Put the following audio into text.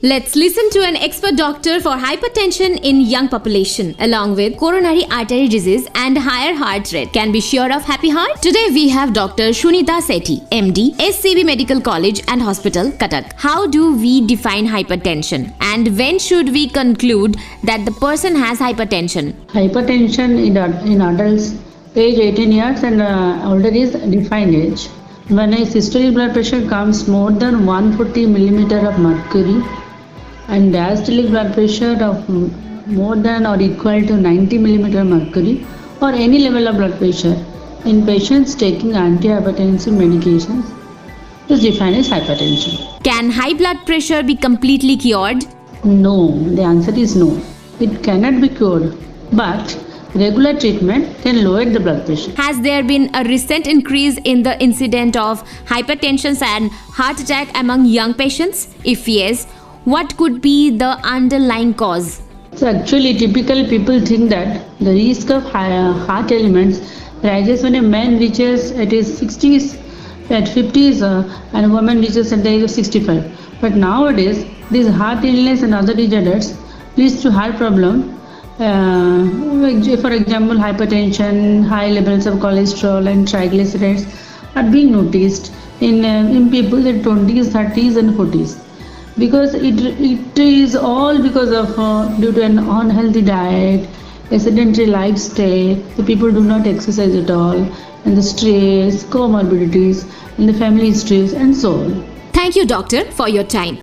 Let's listen to an expert doctor for hypertension in young population along with coronary artery disease and higher heart rate. Can be sure of happy heart? Today we have Dr. Shunita Sethi, MD, SCB Medical College and Hospital, Cuttack. How do we define hypertension and when should we conclude that the person has hypertension? Hypertension in adults age 18 years and older is defined age. When a systolic blood pressure comes more than 140 millimeter of mercury and diastolic blood pressure of more than or equal to 90 millimeter mercury or any level of blood pressure in patients taking antihypertensive medications is defined as hypertension. Can high blood pressure be completely cured? No, the answer is no. It cannot be cured, but regular treatment can lower the blood pressure. Has there been a recent increase in the incidence of hypertension and heart attack among young patients? If yes, what could be the underlying cause? So actually, typical people think that the risk of heart ailments rises when a man reaches at his 60s, at 50s, and a woman reaches at the age of 65. But nowadays, this heart illness and other disorders leads to heart problem. For example, hypertension, high levels of cholesterol and triglycerides are being noticed in people in 20s, 30s and 40s. Because it is all because of due to an unhealthy diet, a sedentary lifestyle, the people do not exercise at all, and the stress, comorbidities, and the family histories, and so on. Thank you, doctor, for your time.